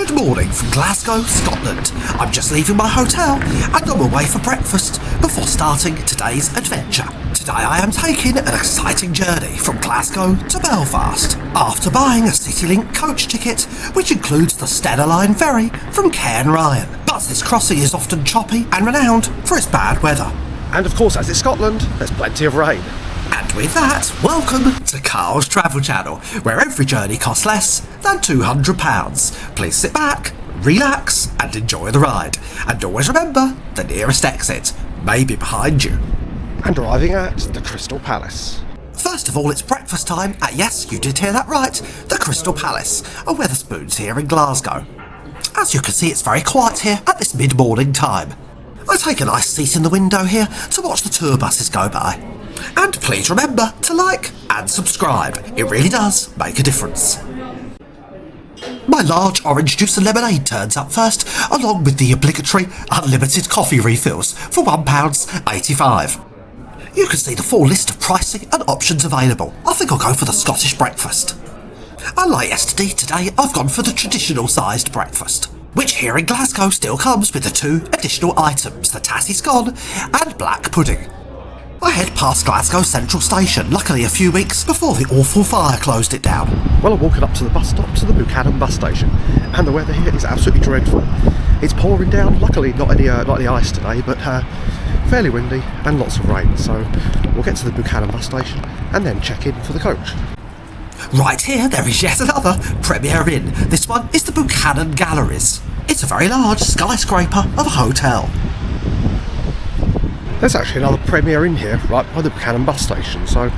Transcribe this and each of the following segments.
Good morning from Glasgow, Scotland. I'm just leaving my hotel and I'm away for breakfast before starting today's adventure. Today I am taking an exciting journey from Glasgow to Belfast after buying a Citylink coach ticket, which includes the Stena Line ferry from Cairnryan. But this crossing is often choppy and renowned for its bad weather. And of course, as it's Scotland, there's plenty of rain. And with that, welcome to Carl's Travel Channel, where every journey costs less than £200. Please sit back, relax, and enjoy the ride. And always remember, the nearest exit may be behind you. And arriving at the Crystal Palace. First of all, it's breakfast time at, yes, you did hear that right, the Crystal Palace, a Wetherspoons here in Glasgow. As you can see, it's very quiet here at this mid-morning time. I take a nice seat in the window here to watch the tour buses go by. And please remember to like and subscribe. It really does make a difference. My large orange juice and lemonade turns up first, along with the obligatory unlimited coffee refills for £1.85. You can see the full list of pricing and options available. I think I'll go for the Scottish breakfast. Unlike yesterday, today I've gone for the traditional sized breakfast, which here in Glasgow still comes with the 2 additional items, the Tassie scone and black pudding. I head past Glasgow Central Station, luckily a few weeks before the awful fire closed it down. Well, I'm walking up to the bus stop to the Buchanan Bus Station, and the weather here is absolutely dreadful. It's pouring down, luckily not any ice today, but fairly windy and lots of rain, so we'll get to the Buchanan Bus Station and then check in for the coach. Right here, there is yet another Premier Inn. This one is the Buchanan Galleries. It's a very large skyscraper of a hotel. There's actually another Premier Inn here, right by the Buchanan Bus Station, so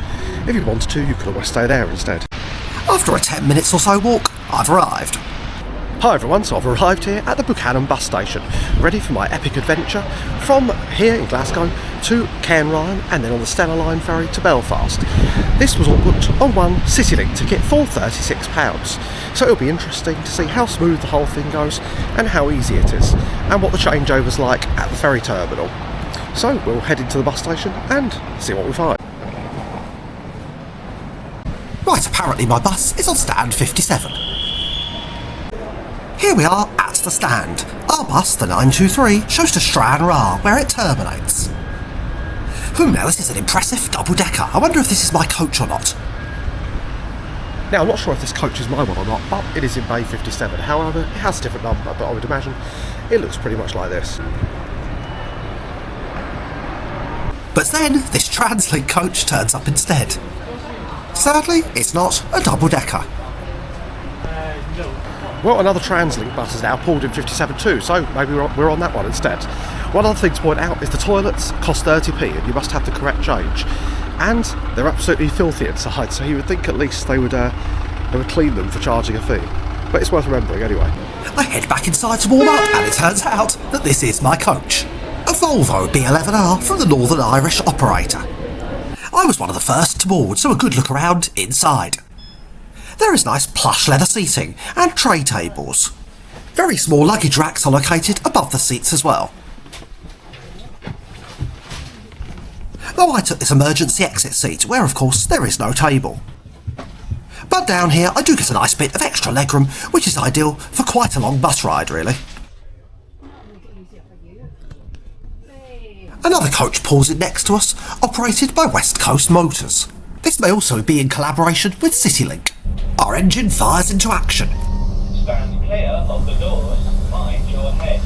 if you wanted to, you could always stay there instead. After a 10 minutes or so walk, I've arrived. Hi everyone, so I've arrived here at the Buchanan Bus Station, ready for my epic adventure from here in Glasgow to Cairnryan and then on the Stena Line ferry to Belfast. This was all booked on one Citylink ticket for £36, so it'll be interesting to see how smooth the whole thing goes and how easy it is, and what the changeover's like at the ferry terminal. So we'll head into the bus station and see what we find. Right, apparently my bus is on stand 57. Here we are at the stand. Our bus, the 923, shows to Cairnryan, where it terminates. Now this is an impressive double-decker. I wonder if this is my coach or not. Now, I'm not sure if this coach is my one or not, but it is in Bay 57. However, it has a different number, but I would imagine it looks pretty much like this. But then, this TransLink coach turns up instead. Sadly, it's not a double-decker. Well, another TransLink bus is now pulled in 57 too, so maybe we're on that one instead. One other thing to point out is the toilets cost 30p and you must have the correct change. And they're absolutely filthy inside, so you would think at least they would clean them for charging a fee. But it's worth remembering anyway. I head back inside to warm up, and it turns out that this is my coach. A Volvo B11R from the Northern Irish operator. I was one of the first to board, so a good look around inside. There is nice plush leather seating and tray tables. Very small luggage racks are located above the seats as well. Though I took this emergency exit seat, where of course there is no table. But down here I do get a nice bit of extra legroom, which is ideal for quite a long bus ride really. Another coach pulls in next to us, operated by West Coast Motors. This may also be in collaboration with Citylink. Our engine fires into action. Stand clear of the doors, mind your head.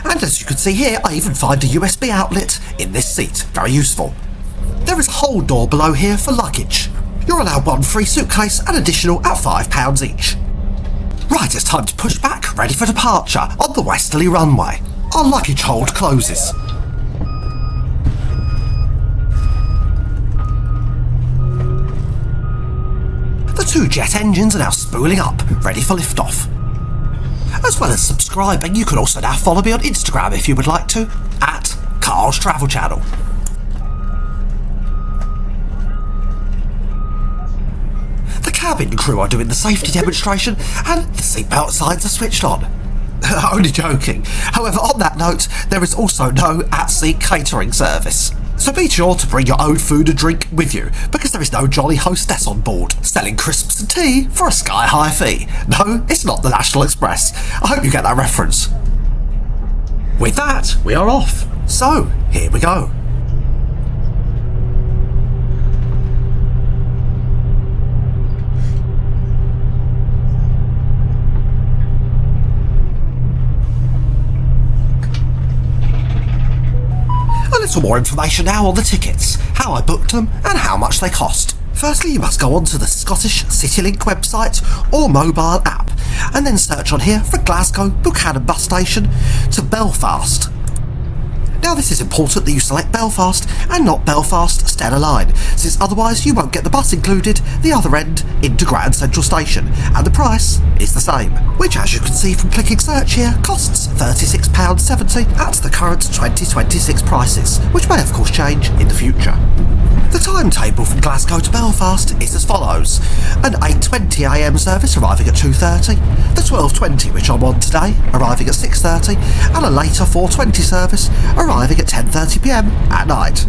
And as you can see here, I even find a USB outlet in this seat. Very useful. There is a hold door below here for luggage. You're allowed one free suitcase and additional at £5 each. Right, it's time to push back, ready for departure on the westerly runway. Our luggage hold closes. The 2 jet engines are now spooling up, ready for liftoff. As well as subscribing, you can also now follow me on Instagram if you would like to, at Carl's Travel Channel. The cabin crew are doing the safety demonstration and the seatbelt signs are switched on. Only joking. However, on that note, there is also no at-sea catering service. So be sure to bring your own food and drink with you, because there is no jolly hostess on board selling crisps and tea for a sky-high fee. No, it's not the National Express. I hope you get that reference. With that, we are off. So, here we go. A little more information now on the tickets, how I booked them and how much they cost. Firstly, you must go onto the Scottish Citylink website or mobile app and then search on here for Glasgow Buchanan Bus Station to Belfast. Now this is important that you select Belfast and not Belfast Stena Line, since otherwise you won't get the bus included the other end into Grand Central Station, and the price is the same, which as you can see from clicking search here costs £36.70 at the current 2026 prices, which may of course change in the future. The timetable from Glasgow to Belfast is as follows: an 8:20am service arriving at 2:30, the 12:20 which I'm on today arriving at 6:30, and a later 4:20 service arriving at 10:30pm at night.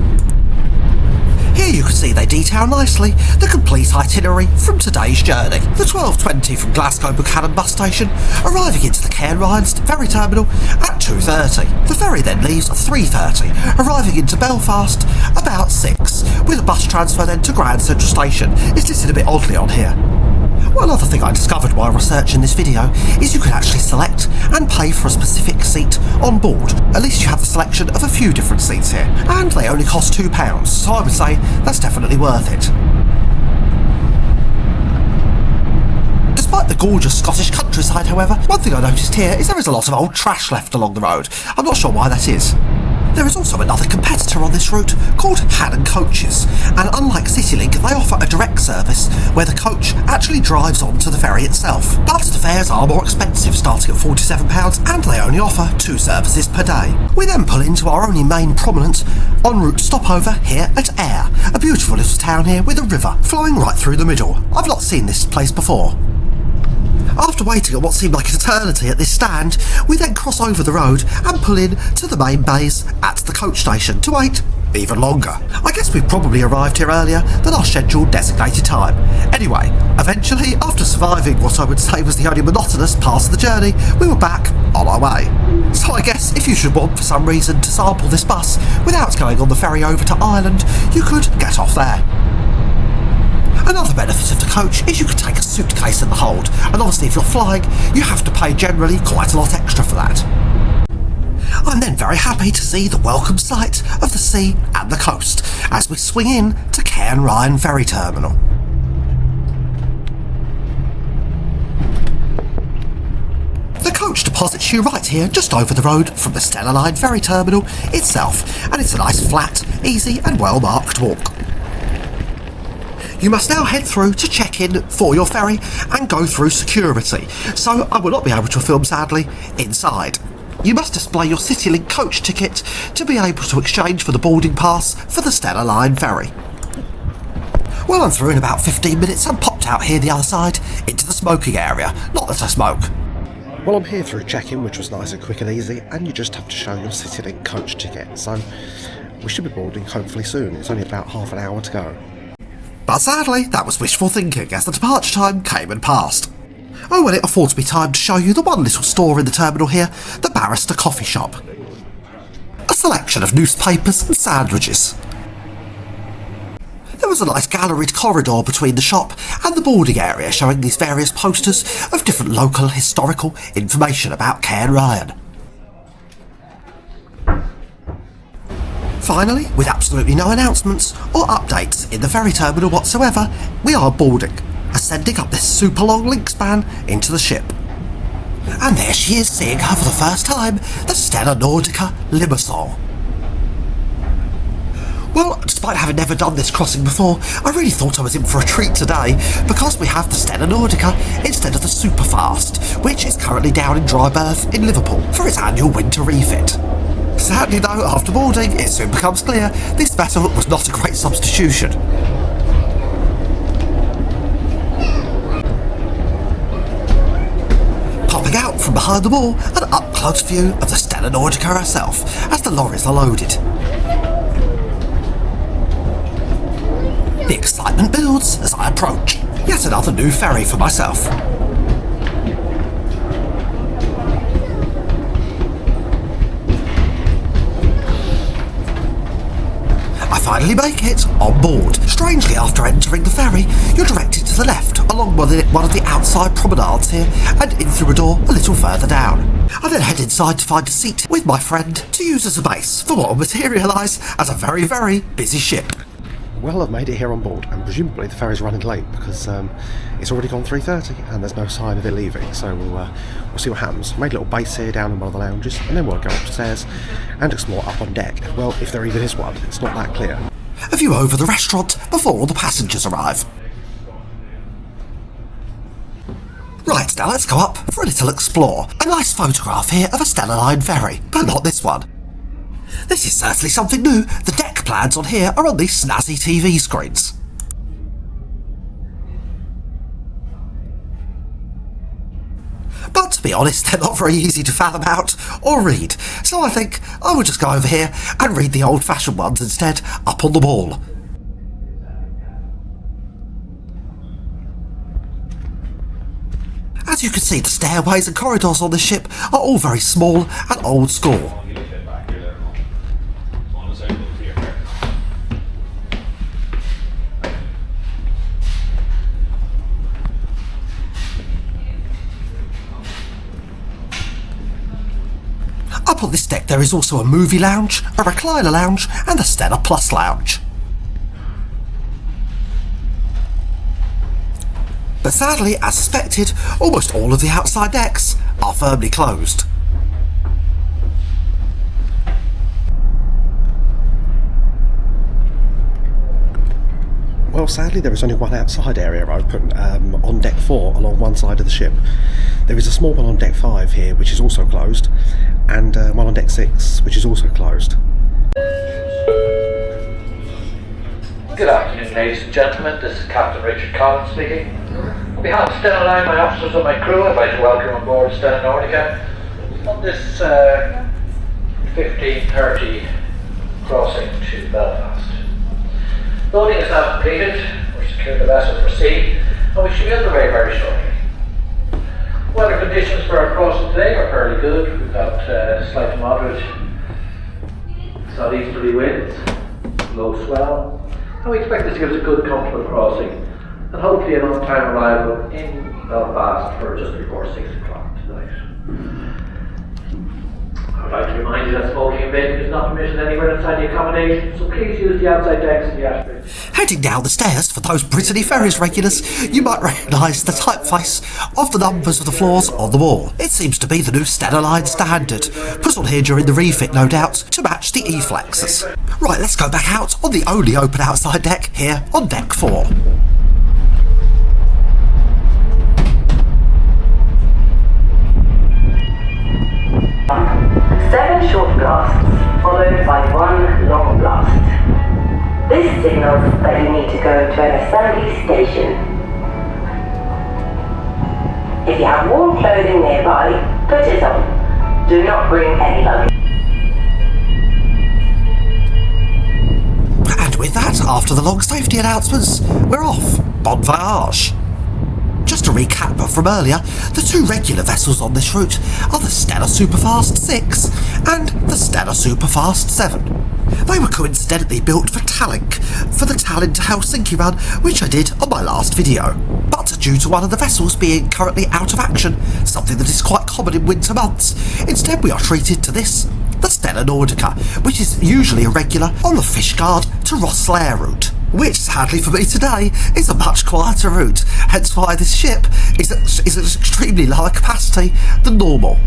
Here you can see they detail nicely the complete itinerary from today's journey. The 12:20 from Glasgow Buchanan Bus Station arriving into the Cairnryan ferry terminal at 2:30. The ferry then leaves at 3:30, arriving into Belfast about 6, with a bus transfer then to Grand Central Station. It's listed a bit oddly on here. One other thing I discovered while researching this video is you can actually select and pay for a specific seat on board. At least you have the selection of a few different seats here, and they only cost £2, so I would say that's definitely worth it. Despite the gorgeous Scottish countryside, however, one thing I noticed here is there is a lot of old trash left along the road. I'm not sure why that is. There is also another competitor on this route called Hannon Coaches, and unlike Citylink, they offer a direct service where the coach actually drives onto the ferry itself. But the fares are more expensive, starting at £47, and they only offer 2 services per day. We then pull into our only main prominent en route stopover here at Ayr, a beautiful little town here with a river flowing right through the middle. I've not seen this place before. After waiting at what seemed like an eternity at this stand, we then cross over the road and pull in to the main bays at the coach station to wait even longer. I guess we probably arrived here earlier than our scheduled designated time. Anyway, eventually, after surviving what I would say was the only monotonous part of the journey, we were back on our way. So I guess if you should want for some reason to sample this bus without going on the ferry over to Ireland, you could get off there. Another benefit of the coach is you can take a suitcase in the hold, and obviously if you're flying, you have to pay generally quite a lot extra for that. I'm then very happy to see the welcome sight of the sea and the coast as we swing in to Cairnryan ferry terminal. The coach deposits you right here just over the road from the Stena Line ferry terminal itself, and it's a nice flat, easy and well marked walk. You must now head through to check in for your ferry and go through security, so I will not be able to film sadly inside. You must display your Citylink coach ticket to be able to exchange for the boarding pass for the Stena Line ferry. Well, I'm through in about 15 minutes and popped out here the other side into the smoking area. Not that I smoke. Well, I'm here through check-in, which was nice and quick and easy, and you just have to show your Citylink coach ticket, so we should be boarding hopefully soon. It's only about half an hour to go. But sadly, that was wishful thinking as the departure time came and passed. Oh well, it affords me time to show you the one little store in the terminal here, the Barrister Coffee Shop. A selection of newspapers and sandwiches. There was a nice galleried corridor between the shop and the boarding area showing these various posters of different local historical information about Cairnryan. Finally, with absolutely no announcements or updates in the ferry terminal whatsoever, we are boarding, ascending up this super long link span into the ship. And there she is, seeing her for the first time, the Stena Nordica Limassol. Well, despite having never done this crossing before, I really thought I was in for a treat today, because we have the Stena Nordica instead of the Superfast, which is currently down in dry berth in Liverpool for its annual winter refit. Sadly though, after boarding, it soon becomes clear this vessel was not a great substitution. Popping out from behind the wall, an up-close view of the Stena Nordica herself as the lorries are loaded. excitement builds as I approach. Yet another new ferry for myself. I finally make it on board. Strangely, after entering the ferry, you're directed to the left along one of the outside promenades here and in through a door a little further down. I then head inside to find a seat with my friend to use as a base for what will materialise as a very, very busy ship. Well, I've made it here on board, and presumably the ferry's running late because it's already gone 3:30 and there's no sign of it leaving, so we'll see what happens. Made a little base here down in one of the lounges, and then we'll go upstairs and explore up on deck. Well, if there even is one, it's not that clear. A view over the restaurant before all the passengers arrive. Right, now let's go up for a little explore. A nice photograph here of a Stena Line ferry, but not this one. This is certainly something new. The deck plans on here are on these snazzy TV screens. But to be honest, they're not very easy to fathom out or read, so I think I will just go over here and read the old-fashioned ones instead, up on the wall. As you can see, the stairways and corridors on this ship are all very small and old school. Up on this deck there is also a movie lounge, a recliner lounge and a Stena Plus lounge. But sadly, as suspected, almost all of the outside decks are firmly closed. Well, sadly there is only one outside area open on deck 4 along one side of the ship. There is a small one on deck 5 here which is also closed, and one on deck 6 which is also closed. Good afternoon, ladies and gentlemen. This is Captain Richard Collins speaking. On behalf of Stena Line, my officers and my crew, I'd like to welcome on board Stena Nordica on this 15:30 crossing to Belfast. Loading is now completed. We're securing the vessel for sea, and we should be underway very shortly. Weather conditions for our crossing today are fairly good. We've got slight to moderate southeasterly winds, low swell, and we expect this to give us a good, comfortable crossing, and hopefully an on-time arrival in Belfast for just before 6 o'clock tonight. I would like to remind you that smoking and vaping is not permitted anywhere inside the accommodation, so please use the outside decks and the ashtrays. Heading down the stairs, for those Brittany Ferries regulars, you might recognise the typeface of the numbers of the floors on the wall. It seems to be the new Stena Line standard, put on here during the refit, no doubt, to match the E-flexes. Right, let's go back out on the only open outside deck here on deck 4. Seven short blasts, followed by one long blast. This signals that you need to go to an assembly station. If you have warm clothing nearby, put it on. Do not bring any luggage. And with that, after the long safety announcements, we're off. Bon voyage. Just to recap from earlier, the two regular vessels on this route are the Stena Superfast 6 and the Stena Superfast 7. They were coincidentally built for Tallink, for the Tallinn to Helsinki run, which I did on my last video. But due to one of the vessels being currently out of action, something that is quite common in winter months, instead we are treated to this, the Stena Nordica, which is usually a regular on the Fishguard to Rosslare route, which sadly for me today is a much quieter route, hence why this ship is at extremely lower capacity than normal.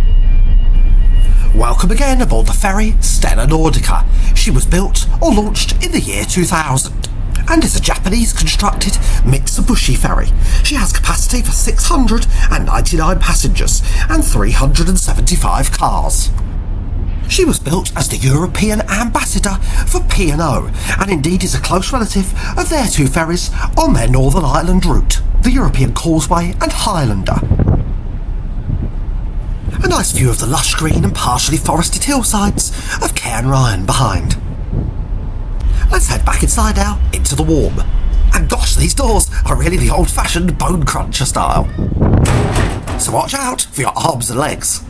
Welcome again aboard the ferry Stena Nordica. She was built or launched in the year 2000 and is a Japanese constructed Mitsubishi ferry. She has capacity for 699 passengers and 375 cars. She was built as the European ambassador for P&O, and indeed is a close relative of their two ferries on their Northern Ireland route, the European Causeway and Highlander. A nice view of the lush green and partially forested hillsides of Cairnryan behind. Let's head back inside now, into the warm. And gosh, these doors are really the old-fashioned bone cruncher style. So watch out for your arms and legs.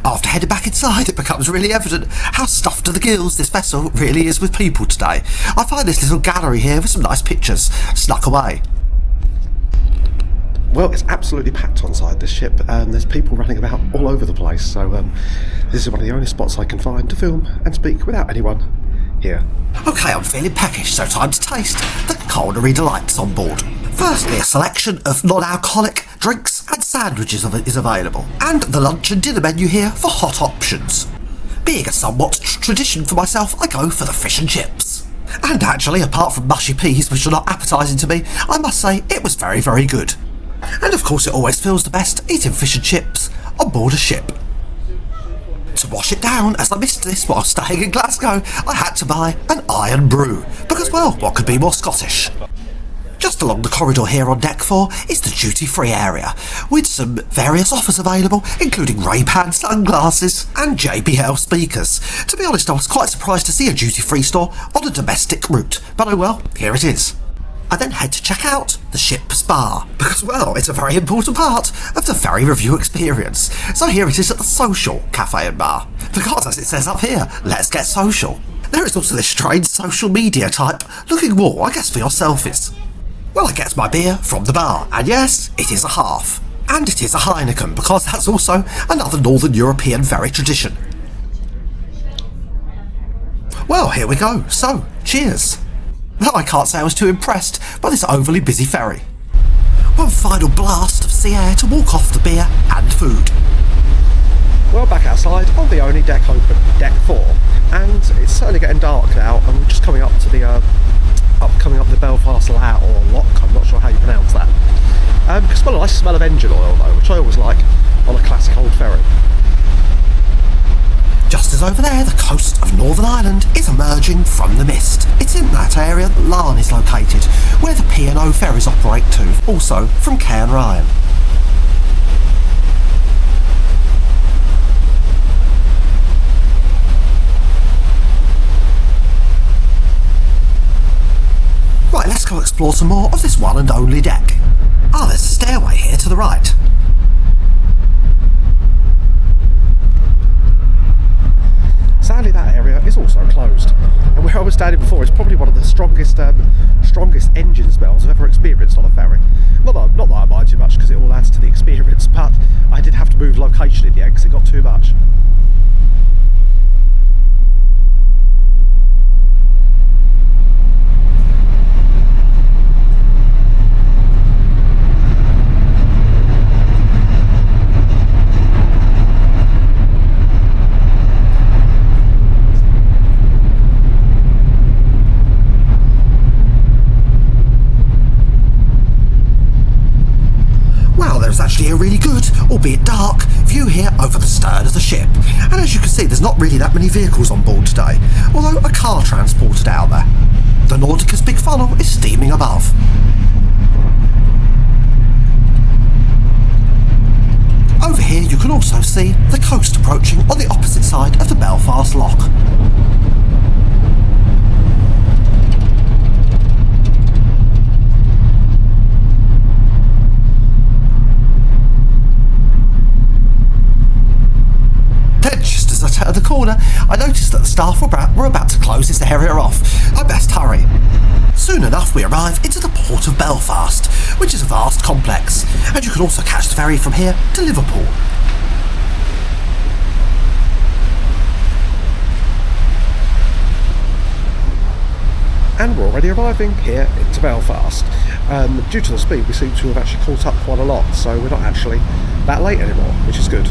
After heading back inside, it becomes really evident how stuffed to the gills this vessel really is with people today. I find this little gallery here with some nice pictures snuck away. Well, it's absolutely packed on side this ship, and there's people running about all over the place, so this is one of the only spots I can find to film and speak without anyone here. Okay, I'm feeling peckish, so time to taste the culinary delights on board. Firstly, a selection of non-alcoholic drinks and sandwiches is available, and the lunch and dinner menu here for hot options. Being a somewhat tradition for myself, I go for the fish and chips. And actually, apart from mushy peas, which are not appetising to me, I must say it was very, very good. And of course, it always feels the best eating fish and chips on board a ship. To wash it down, as I missed this while staying in Glasgow, I had to buy an iron brew, because, well, what could be more Scottish? Just along the corridor here on deck 4 is the duty-free area, with some various offers available, including Ray-Ban sunglasses and JBL speakers. To be honest, I was quite surprised to see a duty-free store on a domestic route, but oh well, here it is. I then had to check out the ship's bar, because, well, it's a very important part of the ferry review experience. So here it is at the social cafe and bar. Because, as it says up here, let's get social. There is also this strange social media type, looking more, I guess, for your selfies. Well, I get my beer from the bar, and yes, it is a half. And it is a Heineken, because that's also another Northern European ferry tradition. Well, here we go, so, cheers. Though I can't say I was too impressed by this overly busy ferry. One final blast of sea air to walk off the beer and food. Well, back outside on the only deck open, deck 4, and it's certainly getting dark now, and we're just coming up to the Belfast Lock, or Lock, I'm not sure how you pronounce that. You can smell a nice smell of engine oil though, which I always like on a classic old ferry. Just as over there, the coast of Northern Ireland is emerging from the mist. It's in that area that Larne is located, where the P&O ferries operate to, also from Cairnryan. Right, let's go explore some more of this one and only deck. Ah, there's a stairway here to the right. Sadly, that area is also closed, and where I was standing before is probably one of the strongest engine smells I've ever experienced on a ferry. Not that I mind too much, because it all adds to the experience, but I did have to move location in the end because it got too much. Actually a really good, albeit dark, view here over the stern of the ship, and as you can see there's not really that many vehicles on board today, although a car transported out there. The Nordica's big funnel is steaming above. Over here you can also see the coast approaching on the opposite side of the Belfast Lock. At the corner, I noticed that the staff were about to close this area off. I best hurry. Soon enough we arrive into the port of Belfast, which is a vast complex, and you can also catch the ferry from here to Liverpool. And we're already arriving here into Belfast. Due to the speed, we seem to have actually caught up quite a lot, so we're not actually that late anymore, which is good.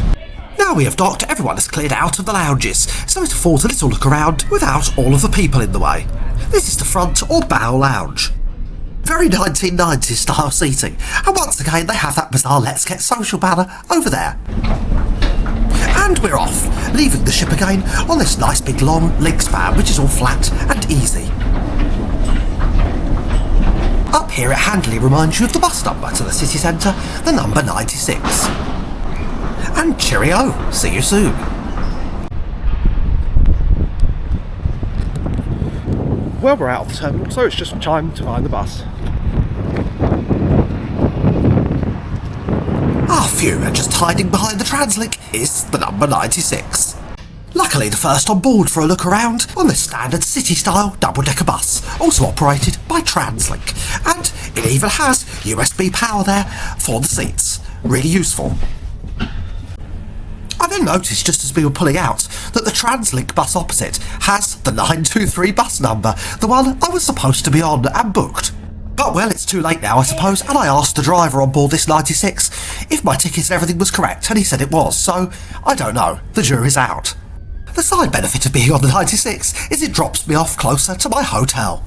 Now we have docked, everyone has cleared out of the lounges, so it affords a little look around without all of the people in the way. This is the front or bow lounge. Very 1990s style seating, and once again they have that bizarre Let's Get Social banner over there. And we're off, leaving the ship again on this nice big long link span which is all flat and easy. Up here it handily reminds you of the bus number to the city centre, the number 96. And cheerio, see you soon. Well, we're out of the terminal, so it's just time to find the bus. Ah, phew, and just hiding behind the Translink is the number 96. Luckily the first on board for a look around on this standard city-style double-decker bus, also operated by Translink, and it even has USB power there for the seats. Really useful. I then noticed just as we were pulling out that the Translink bus opposite has the 923 bus number, the one I was supposed to be on and booked. But well, it's too late now I suppose, and I asked the driver on board this 96 if my ticket and everything was correct, and he said it was, so I don't know, the jury's out. The side benefit of being on the 96 is it drops me off closer to my hotel.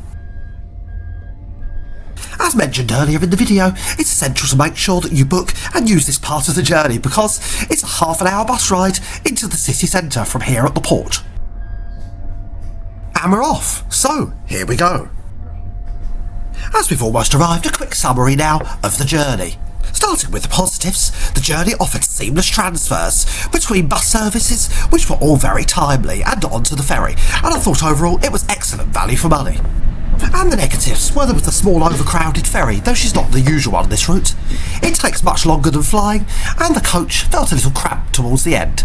As mentioned earlier in the video, it's essential to make sure that you book and use this part of the journey because it's a half-an-hour bus ride into the city centre from here at the port. And we're off, so here we go. As we've almost arrived, a quick summary now of the journey. Starting with the positives, the journey offered seamless transfers between bus services, which were all very timely, and onto the ferry, and I thought overall it was excellent value for money. And the negatives, well, there was a small overcrowded ferry, though she's not the usual on this route. It takes much longer than flying, and the coach felt a little cramped towards the end.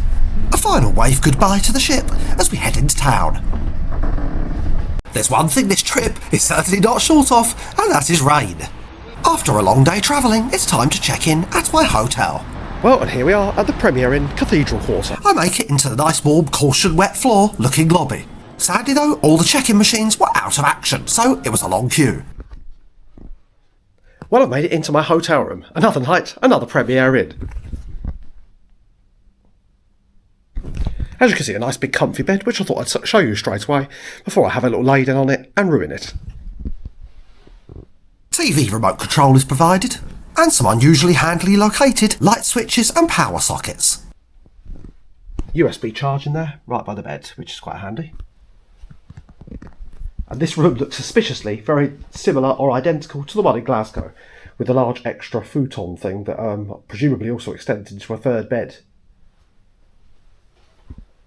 A final wave goodbye to the ship as we head into town. There's one thing this trip is certainly not short of, and that is rain. After a long day travelling, it's time to check in at my hotel. Well, and here we are at the Premier Inn Cathedral Quarter. I make it into the nice warm caution wet floor looking lobby. Sadly though, all the check-in machines were out of action, so it was a long queue. Well, I've made it into my hotel room. Another night, another Premier Inn. As you can see, a nice big comfy bed, which I thought I'd show you straight away before I have a little lay down on it and ruin it. TV remote control is provided, and some unusually handily located light switches and power sockets. USB charge in there, right by the bed, which is quite handy. And this room looks suspiciously very similar or identical to the one in Glasgow, with a large extra futon thing that presumably also extended into a third bed.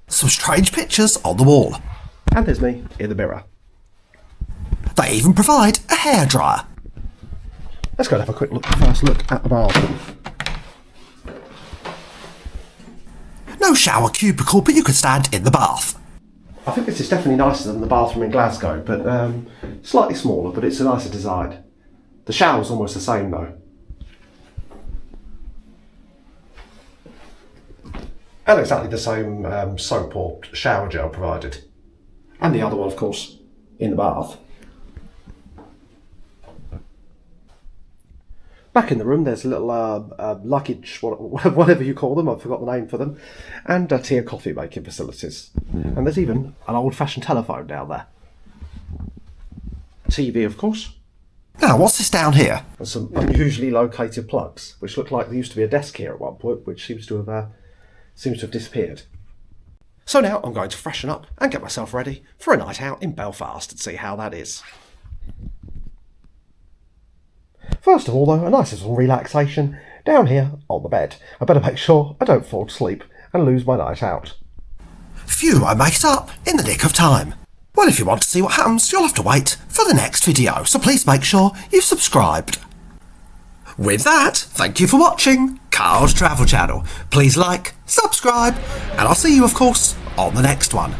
Some strange pictures on the wall. And there's me in the mirror. They even provide a hairdryer. Let's go and have a quick first look at the bathroom. No shower cubicle, but you could stand in the bath. I think this is definitely nicer than the bathroom in Glasgow, but slightly smaller, but it's a nicer design. The shower's almost the same though. And exactly the same soap or shower gel provided. And the other one, of course, in the bath. Back in the room, there's a little luggage, whatever you call them, I've forgot the name for them, and tea and coffee making facilities. And there's even an old-fashioned telephone down there. TV, of course. Now, what's this down here? And some unusually located plugs, which look like there used to be a desk here at one point, which seems to have disappeared. So now I'm going to freshen up and get myself ready for a night out in Belfast and see how that is. First of all though, a nice little relaxation down here on the bed. I better make sure I don't fall asleep and lose my night out. Phew, I make it up in the nick of time. Well, if you want to see what happens, you'll have to wait for the next video, so please make sure you've subscribed. With that, thank you for watching Carl's Travel Channel. Please like, subscribe, and I'll see you, of course, on the next one.